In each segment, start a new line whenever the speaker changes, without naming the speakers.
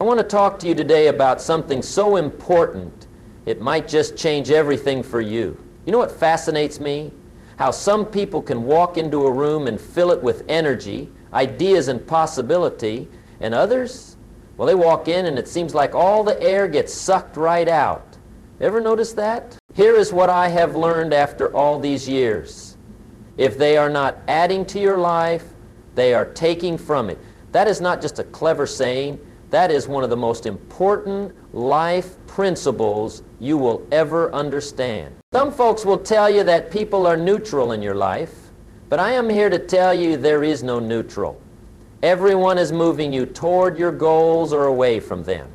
I want to talk to you today about something so important it might just change everything for you. You know what fascinates me? How some people can walk into a room and fill it with energy, ideas, and possibility, and others, well, they walk in and it seems like all the air gets sucked right out. Ever notice that? Here is what I have learned after all these years. If they are not adding to your life, they are taking from it. That is not just a clever saying. That is one of the most important life principles you will ever understand. Some folks will tell you that people are neutral in your life, but I am here to tell you there is no neutral. Everyone is moving you toward your goals or away from them.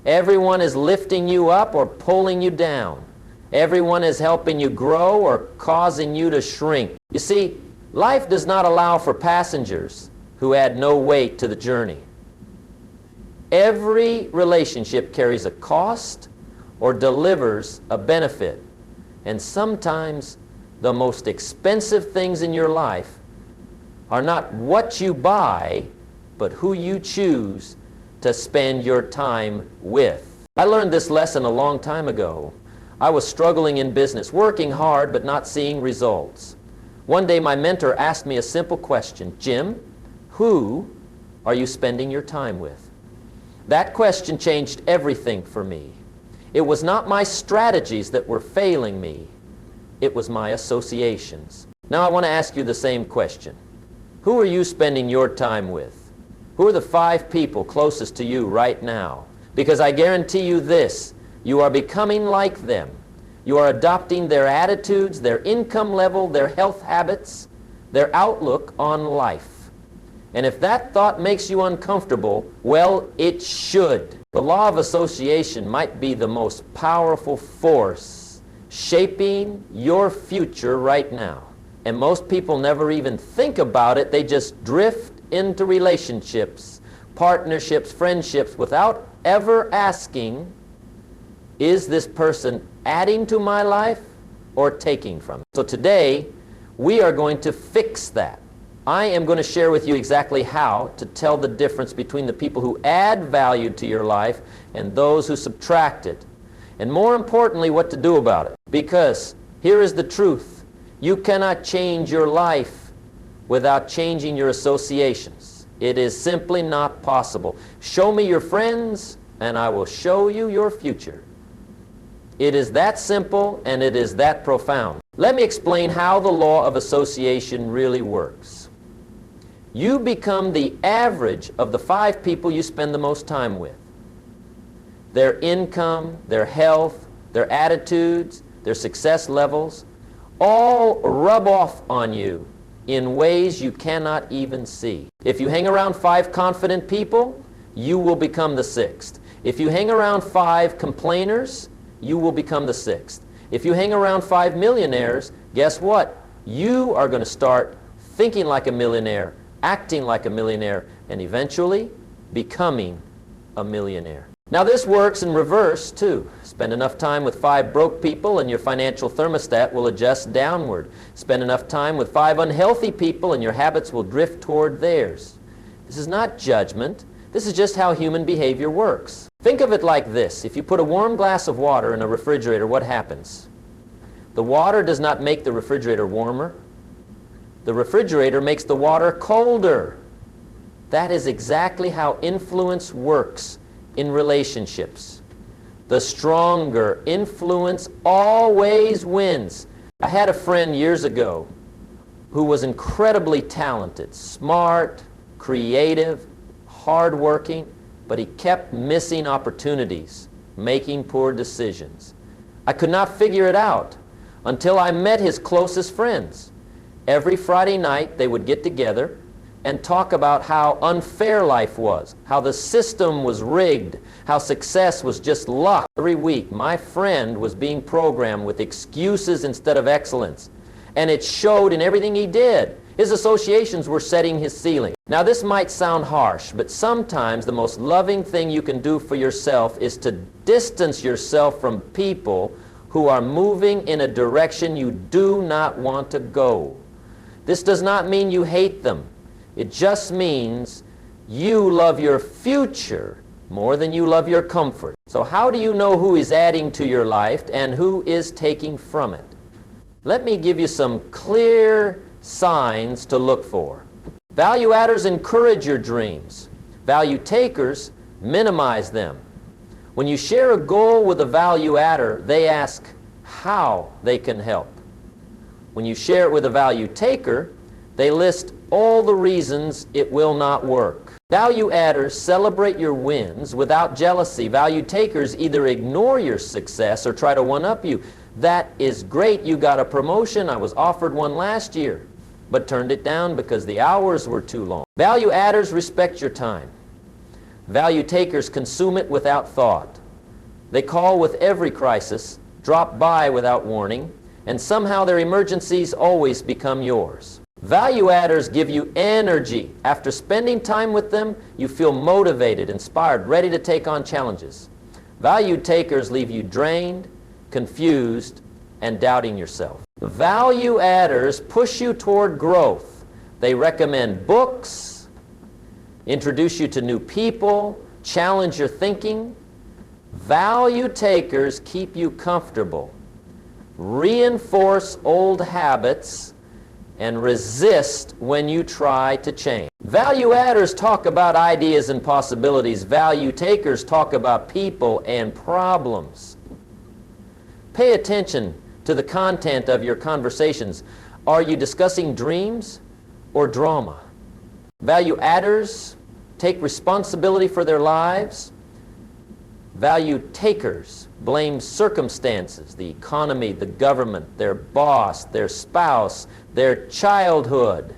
Everyone is lifting you up or pulling you down. Everyone is helping you grow or causing you to shrink. You see, life does not allow for passengers who add no weight to the journey. Every relationship carries a cost or delivers a benefit. And sometimes the most expensive things in your life are not what you buy, but who you choose to spend your time with. I learned this lesson a long time ago. I was struggling in business, working hard but not seeing results. One day my mentor asked me a simple question, Jim, who are you spending your time with? That question changed everything for me. It was not my strategies that were failing me. It was my associations. Now I want to ask you the same question. Who are you spending your time with? Who are the 5 people closest to you right now? Because I guarantee you this, you are becoming like them. You are adopting their attitudes, their income level, their health habits, their outlook on life. And if that thought makes you uncomfortable, well, it should. The law of association might be the most powerful force shaping your future right now. And most people never even think about it. They just drift into relationships, partnerships, friendships, without ever asking, is this person adding to my life or taking from it? So today, we are going to fix that. I am going to share with you exactly how to tell the difference between the people who add value to your life and those who subtract it. And more importantly, what to do about it. Because here is the truth. You cannot change your life without changing your associations. It is simply not possible. Show me your friends, and I will show you your future. It is that simple, and it is that profound. Let me explain how the law of association really works. You become the average of the 5 people you spend the most time with. Their income, their health, their attitudes, their success levels, all rub off on you in ways you cannot even see. If you hang around 5 confident people, you will become the 6th. If you hang around 5 complainers, you will become the 6th. If you hang around 5 millionaires, guess what? You are going to start thinking like a millionaire, acting like a millionaire, and eventually becoming a millionaire. Now this works in reverse too. Spend enough time with 5 broke people and your financial thermostat will adjust downward. Spend enough time with 5 unhealthy people and your habits will drift toward theirs. This is not judgment. This is just how human behavior works. Think of it like this. If you put a warm glass of water in a refrigerator, what happens? The water does not make the refrigerator warmer. The refrigerator makes the water colder. That is exactly how influence works in relationships. The stronger influence always wins. I had a friend years ago who was incredibly talented, smart, creative, hardworking, but he kept missing opportunities, making poor decisions. I could not figure it out until I met his closest friends. Every Friday night they would get together and talk about how unfair life was, how the system was rigged, how success was just luck. Every week my friend was being programmed with excuses instead of excellence, and it showed in everything he did. His associations were setting his ceiling. Now this might sound harsh, but sometimes the most loving thing you can do for yourself is to distance yourself from people who are moving in a direction you do not want to go. This does not mean you hate them. It just means you love your future more than you love your comfort. So how do you know who is adding to your life and who is taking from it? Let me give you some clear signs to look for. Value adders encourage your dreams. Value takers minimize them. When you share a goal with a value adder, they ask how they can help. When you share it with a value taker, they list all the reasons it will not work. Value adders celebrate your wins without jealousy. Value takers either ignore your success or try to one-up you. That is great, you got a promotion. I was offered one last year, but turned it down because the hours were too long. Value adders respect your time. Value takers consume it without thought. They call with every crisis, drop by without warning, and somehow their emergencies always become yours. Value adders give you energy. After spending time with them, you feel motivated, inspired, ready to take on challenges. Value takers leave you drained, confused, and doubting yourself. Value adders push you toward growth. They recommend books, introduce you to new people, challenge your thinking. Value takers keep you comfortable, reinforce old habits, and resist when you try to change. Value adders talk about ideas and possibilities. Value takers talk about people and problems. Pay attention to the content of your conversations. Are you discussing dreams or drama? Value adders take responsibility for their lives. Value takers blame circumstances, the economy, the government, their boss, their spouse, their childhood,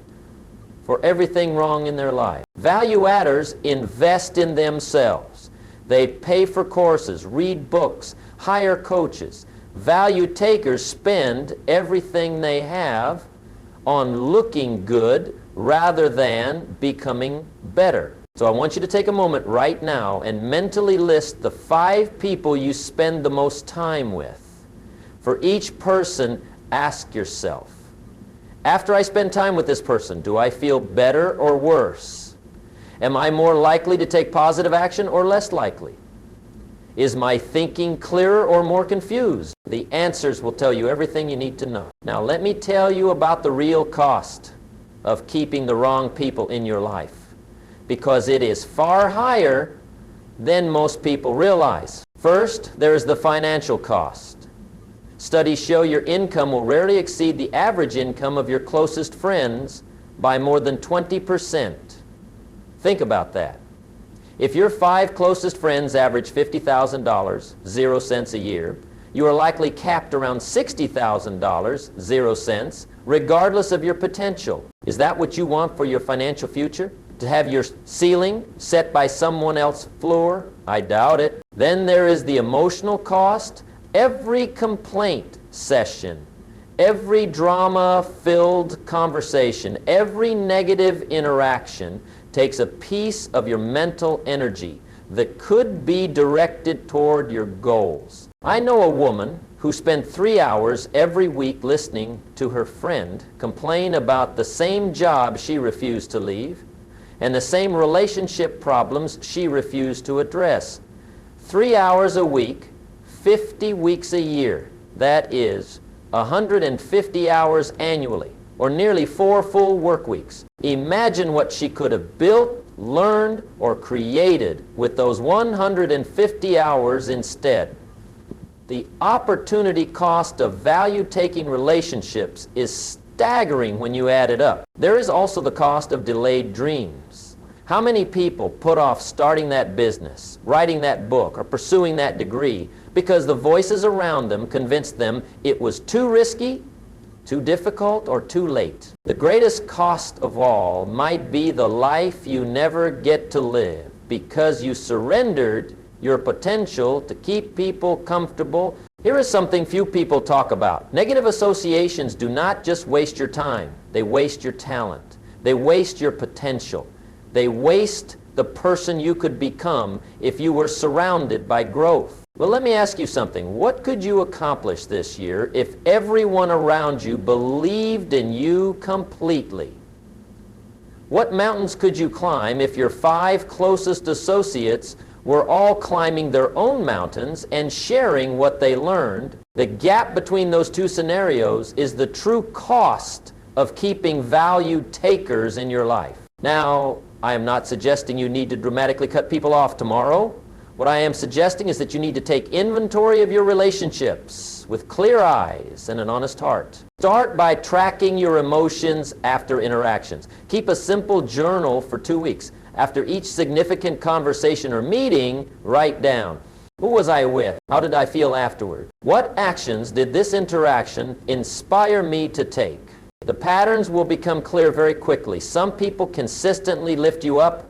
for everything wrong in their life. Value adders invest in themselves. They pay for courses, read books, hire coaches. Value takers spend everything they have on looking good rather than becoming better. So I want you to take a moment right now and mentally list the 5 people you spend the most time with. For each person, ask yourself, after I spend time with this person, do I feel better or worse? Am I more likely to take positive action or less likely? Is my thinking clearer or more confused? The answers will tell you everything you need to know. Now let me tell you about the real cost of keeping the wrong people in your life, because it is far higher than most people realize. First, there is the financial cost. Studies show your income will rarely exceed the average income of your closest friends by more than 20%. Think about that. If your 5 closest friends average $50,000, 0 cents a year, you are likely capped around $60,000, 0 cents, regardless of your potential. Is that what you want for your financial future? To have your ceiling set by someone else's floor? I doubt it. Then there is the emotional cost. Every complaint session, every drama-filled conversation, every negative interaction takes a piece of your mental energy that could be directed toward your goals. I know a woman who spent 3 hours every week listening to her friend complain about the same job she refused to leave and the same relationship problems she refused to address. 3 hours a week, 50 weeks a year. That is 150 hours annually, or nearly 4 full work weeks. Imagine what she could have built, learned, or created with those 150 hours instead. The opportunity cost of value-taking relationships is staggering when you add it up. There is also the cost of delayed dreams. How many people put off starting that business, writing that book, or pursuing that degree because the voices around them convinced them it was too risky, too difficult, or too late? The greatest cost of all might be the life you never get to live because you surrendered your potential to keep people comfortable. Here is something few people talk about. Negative associations do not just waste your time. They waste your talent. They waste your potential. They waste the person you could become if you were surrounded by growth. Well, let me ask you something. What could you accomplish this year if everyone around you believed in you completely? What mountains could you climb if your 5 closest associates were all climbing their own mountains and sharing what they learned. The gap between those two scenarios is the true cost of keeping value takers in your life. Now, I am not suggesting you need to dramatically cut people off tomorrow. What I am suggesting is that you need to take inventory of your relationships with clear eyes and an honest heart. Start by tracking your emotions after interactions. Keep a simple journal for 2 weeks. After each significant conversation or meeting, write down, who was I with? How did I feel afterward? What actions did this interaction inspire me to take? The patterns will become clear very quickly. Some people consistently lift you up.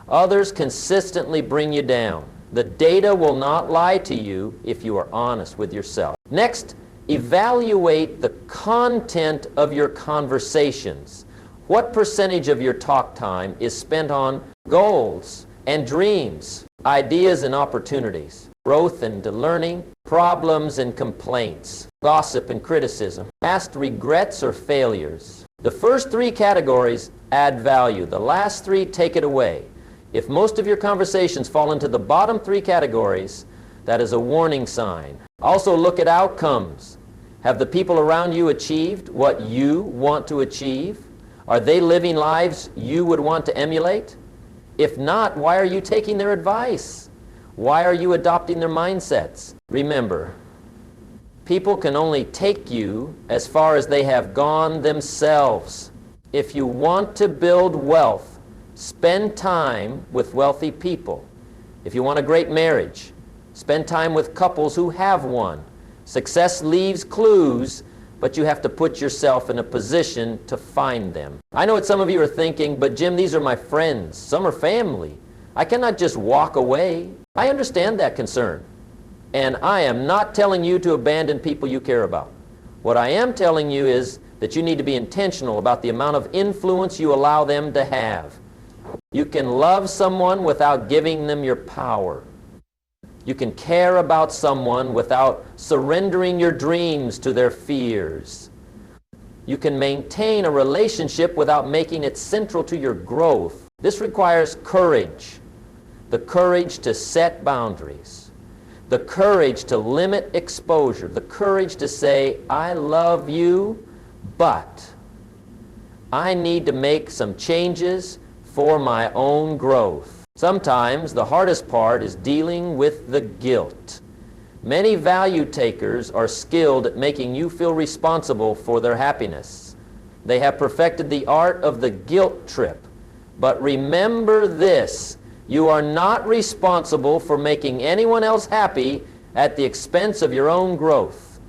Others consistently bring you down. The data will not lie to you if you are honest with yourself. Next, evaluate the content of your conversations. What percentage of your talk time is spent on goals and dreams, ideas and opportunities, growth and learning, problems and complaints, gossip and criticism, past regrets or failures? The first 3 categories add value. The last 3 take it away. If most of your conversations fall into the bottom 3 categories, that is a warning sign. Also look at outcomes. Have the people around you achieved what you want to achieve? Are they living lives you would want to emulate? If not, why are you taking their advice? Why are you adopting their mindsets? Remember, people can only take you as far as they have gone themselves. If you want to build wealth, spend time with wealthy people. If you want a great marriage, spend time with couples who have one. Success leaves clues, but you have to put yourself in a position to find them. I know what some of you are thinking, but Jim, these are my friends. Some are family. I cannot just walk away. I understand that concern. And I am not telling you to abandon people you care about. What I am telling you is that you need to be intentional about the amount of influence you allow them to have. You can love someone without giving them your power. You can care about someone without surrendering your dreams to their fears. You can maintain a relationship without making it central to your growth. This requires courage. The courage to set boundaries. The courage to limit exposure. The courage to say, I love you, but I need to make some changes for my own growth. Sometimes the hardest part is dealing with the guilt. Many value takers are skilled at making you feel responsible for their happiness. They have perfected the art of the guilt trip. But remember this, you are not responsible for making anyone else happy at the expense of your own growth.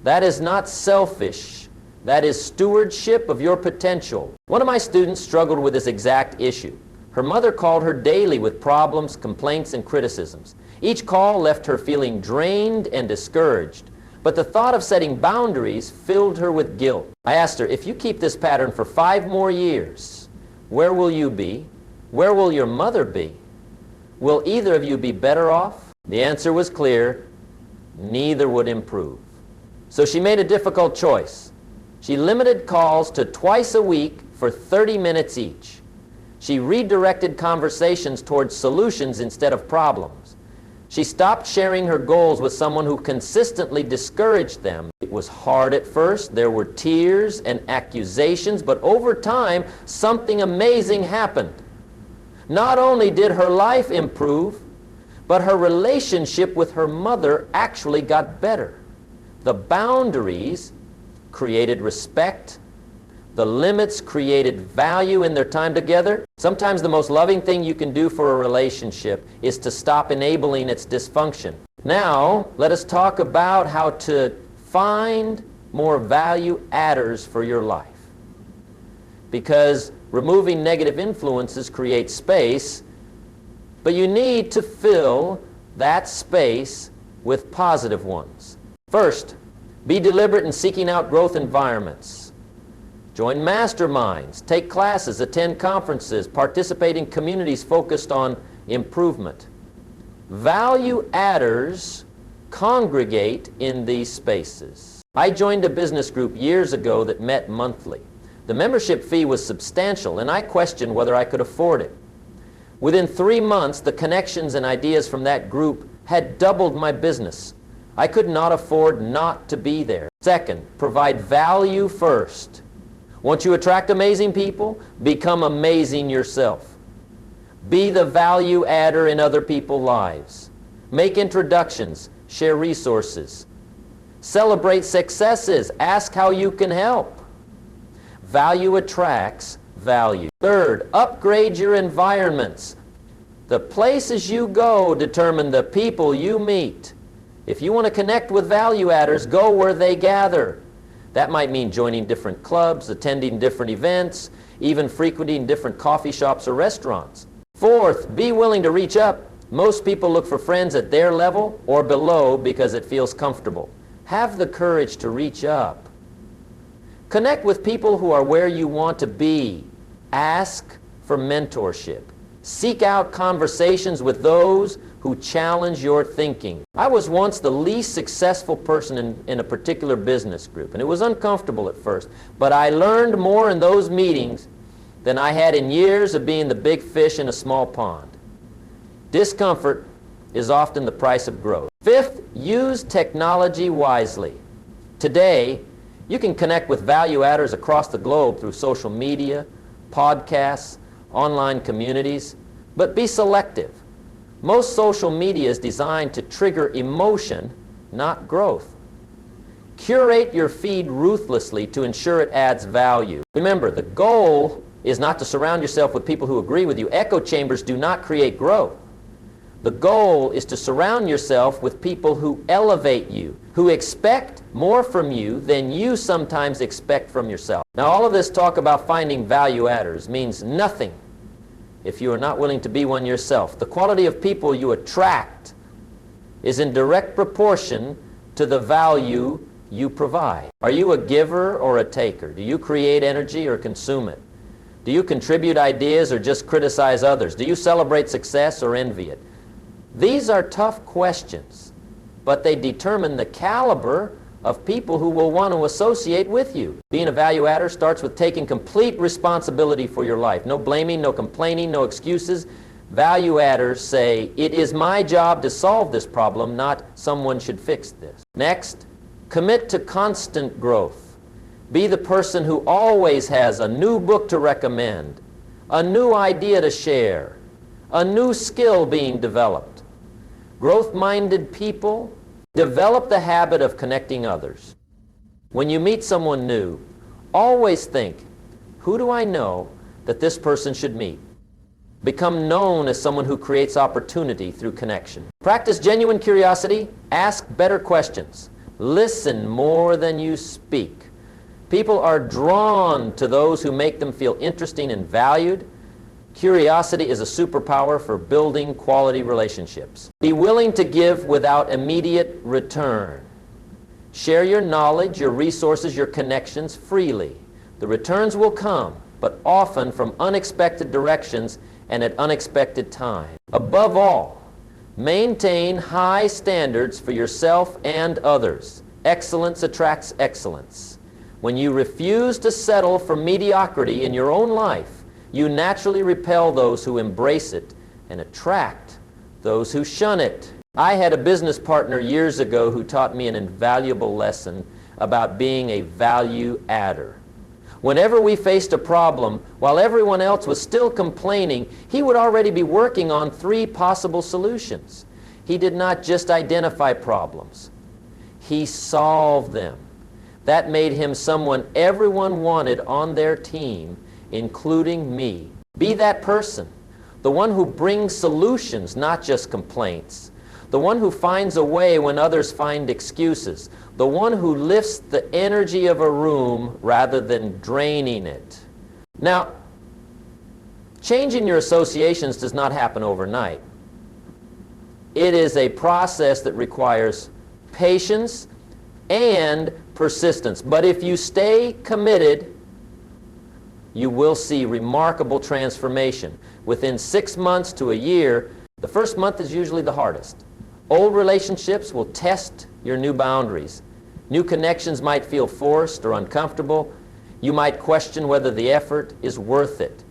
That is not selfish. That is stewardship of your potential. One of my students struggled with this exact issue. Her mother called her daily with problems, complaints, and criticisms. Each call left her feeling drained and discouraged. But the thought of setting boundaries filled her with guilt. I asked her, if you keep this pattern for 5 more years, where will you be? Where will your mother be? Will either of you be better off? The answer was clear. Neither would improve. So she made a difficult choice. She limited calls to twice a week for 30 minutes each. She redirected conversations towards solutions instead of problems. She stopped sharing her goals with someone who consistently discouraged them. It was hard at first. There were tears and accusations, but over time, something amazing happened. Not only did her life improve, but her relationship with her mother actually got better. The boundaries created respect. The limits created value in their time together. Sometimes the most loving thing you can do for a relationship is to stop enabling its dysfunction. Now, let us talk about how to find more value adders for your life. Because removing negative influences creates space, but you need to fill that space with positive ones. First, be deliberate in seeking out growth environments. Join masterminds, take classes, attend conferences, participate in communities focused on improvement. Value adders congregate in these spaces. I joined a business group years ago that met monthly. The membership fee was substantial, and I questioned whether I could afford it. Within 3 months, the connections and ideas from that group had doubled my business. I could not afford not to be there. Second, provide value first. Once you attract amazing people, become amazing yourself. Be the value adder in other people's lives. Make introductions, share resources. Celebrate successes, ask how you can help. Value attracts value. Third, upgrade your environments. The places you go determine the people you meet. If you want to connect with value adders, go where they gather. That might mean joining different clubs, attending different events, even frequenting different coffee shops or restaurants. Fourth, be willing to reach up. Most people look for friends at their level or below because it feels comfortable. Have the courage to reach up. Connect with people who are where you want to be. Ask for mentorship. Seek out conversations with those who challenge your thinking. I was once the least successful person in a particular business group, and it was uncomfortable at first, but I learned more in those meetings than I had in years of being the big fish in a small pond. Discomfort is often the price of growth. Fifth, use technology wisely. Today, you can connect with value adders across the globe through social media, podcasts, online communities, but be selective. Most social media is designed to trigger emotion, not growth. Curate your feed ruthlessly to ensure it adds value. Remember, the goal is not to surround yourself with people who agree with you. Echo chambers do not create growth. The goal is to surround yourself with people who elevate you, who expect more from you than you sometimes expect from yourself. Now, all of this talk about finding value adders means nothing if you are not willing to be one yourself. The quality of people you attract is in direct proportion to the value you provide. Are you a giver or a taker? Do you create energy or consume it? Do you contribute ideas or just criticize others? Do you celebrate success or envy it? These are tough questions, but they determine the caliber of people who will want to associate with you. Being a value adder starts with taking complete responsibility for your life. No blaming, no complaining, no excuses. Value adders say, it is my job to solve this problem, not someone should fix this. Next, commit to constant growth. Be the person who always has a new book to recommend, a new idea to share, a new skill being developed. Growth-minded people develop the habit of connecting others. When you meet someone new, always think, who do I know that this person should meet? Become known as someone who creates opportunity through connection. Practice genuine curiosity. Ask better questions. Listen more than you speak. People are drawn to those who make them feel interesting and valued. Curiosity is a superpower for building quality relationships. Be willing to give without immediate return. Share your knowledge, your resources, your connections freely. The returns will come, but often from unexpected directions and at unexpected times. Above all, maintain high standards for yourself and others. Excellence attracts excellence. When you refuse to settle for mediocrity in your own life, you naturally repel those who embrace it and attract those who shun it. I had a business partner years ago who taught me an invaluable lesson about being a value adder. Whenever we faced a problem, while everyone else was still complaining, he would already be working on 3 possible solutions. He did not just identify problems. He solved them. That made him someone everyone wanted on their team, including me. Be that person, the one who brings solutions, not just complaints, the one who finds a way when others find excuses, the one who lifts the energy of a room rather than draining it. Now, changing your associations does not happen overnight. It is a process that requires patience and persistence. But if you stay committed, you will see remarkable transformation. Within 6 months to a year, the first month is usually the hardest. Old relationships will test your new boundaries. New connections might feel forced or uncomfortable. You might question whether the effort is worth it.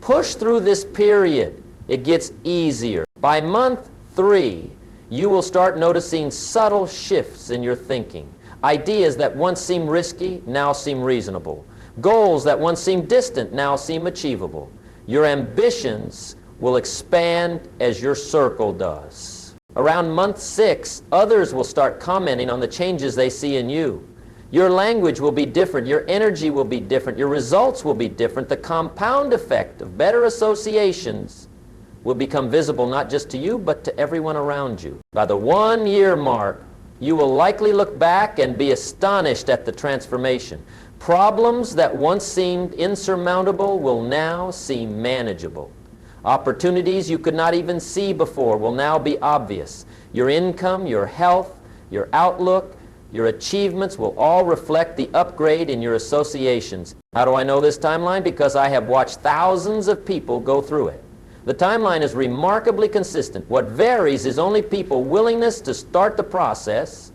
Push through this period. It gets easier. By month 3, you will start noticing subtle shifts in your thinking. Ideas that once seemed risky now seem reasonable. Goals that once seemed distant now seem achievable. Your ambitions will expand as your circle does. Around month 6, others will start commenting on the changes they see in you. Your language will be different. Your energy will be different. Your results will be different. The compound effect of better associations will become visible not just to you, but to everyone around you. By the 1-year mark, you will likely look back and be astonished at the transformation. Problems that once seemed insurmountable will now seem manageable. Opportunities you could not even see before will now be obvious. Your income, your health, your outlook, your achievements will all reflect the upgrade in your associations. How do I know this timeline? Because I have watched thousands of people go through it. The timeline is remarkably consistent. What varies is only people's willingness to start the process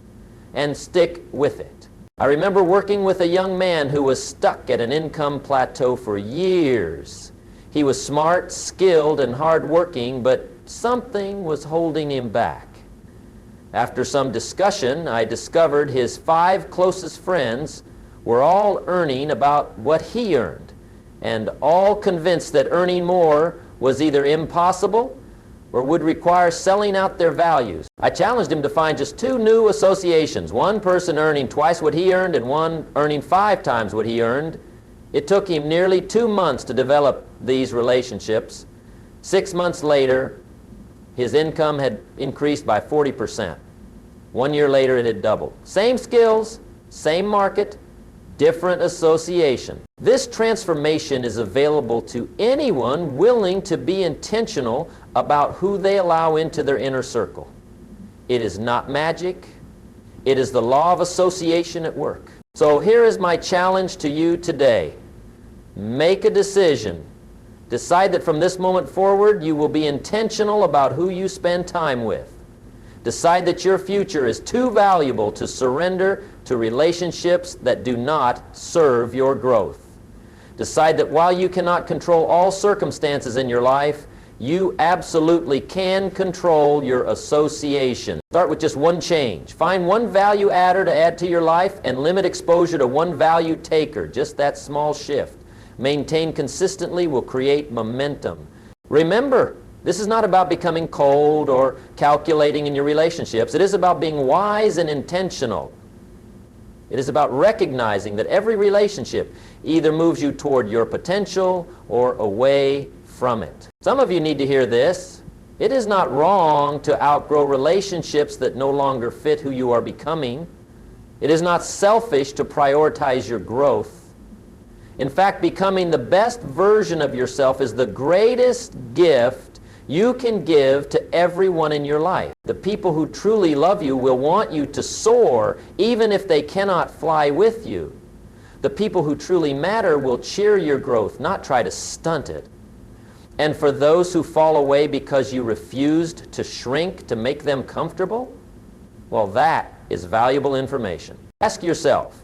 and stick with it. I remember working with a young man who was stuck at an income plateau for years. He was smart, skilled, and hardworking, but something was holding him back. After some discussion, I discovered his 5 closest friends were all earning about what he earned, and all convinced that earning more was either impossible or would require selling out their values. I challenged him to find just 2 new associations, one person earning twice what he earned and one earning 5 times what he earned. It took him nearly 2 months to develop these relationships. 6 months later, his income had increased by 40%. 1 year later, it had doubled. Same skills, same market, different association. This transformation is available to anyone willing to be intentional about who they allow into their inner circle. It is not magic. It is the law of association at work. So here is my challenge to you today. Make a decision. Decide that from this moment forward, you will be intentional about who you spend time with. Decide that your future is too valuable to surrender to relationships that do not serve your growth. Decide that while you cannot control all circumstances in your life, you absolutely can control your association. Start with just one change. Find one value adder to add to your life and limit exposure to one value taker. Just that small shift. Maintained consistently will create momentum. Remember, this is not about becoming cold or calculating in your relationships. It is about being wise and intentional. It is about recognizing that every relationship either moves you toward your potential or away from it. Some of you need to hear this. It is not wrong to outgrow relationships that no longer fit who you are becoming. It is not selfish to prioritize your growth. In fact, becoming the best version of yourself is the greatest gift you can give to everyone in your life. The people who truly love you will want you to soar even if they cannot fly with you. The people who truly matter will cheer your growth, not try to stunt it. And for those who fall away because you refused to shrink to make them comfortable, well, that is valuable information. Ask yourself,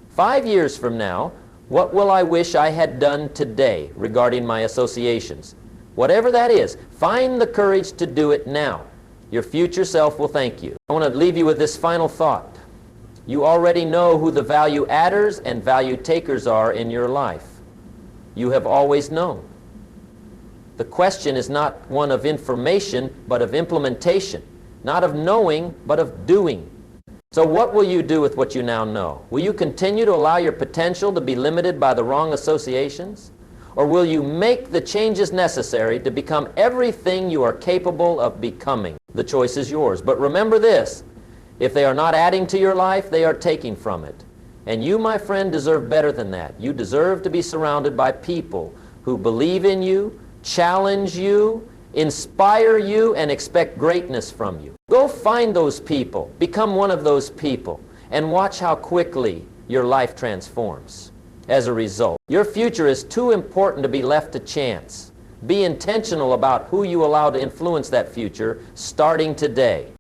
5 years from now, what will I wish I had done today regarding my associations? Whatever that is, find the courage to do it now. Your future self will thank you. I want to leave you with this final thought. You already know who the value adders and value takers are in your life. You have always known. The question is not one of information, but of implementation. Not of knowing, but of doing. So what will you do with what you now know? Will you continue to allow your potential to be limited by the wrong associations? Or will you make the changes necessary to become everything you are capable of becoming? The choice is yours. But remember this, if they are not adding to your life, they are taking from it. And you, my friend, deserve better than that. You deserve to be surrounded by people who believe in you, challenge you, inspire you, and expect greatness from you. Go find those people, become one of those people, and watch how quickly your life transforms. As a result, your future is too important to be left to chance. Be intentional about who you allow to influence that future starting today.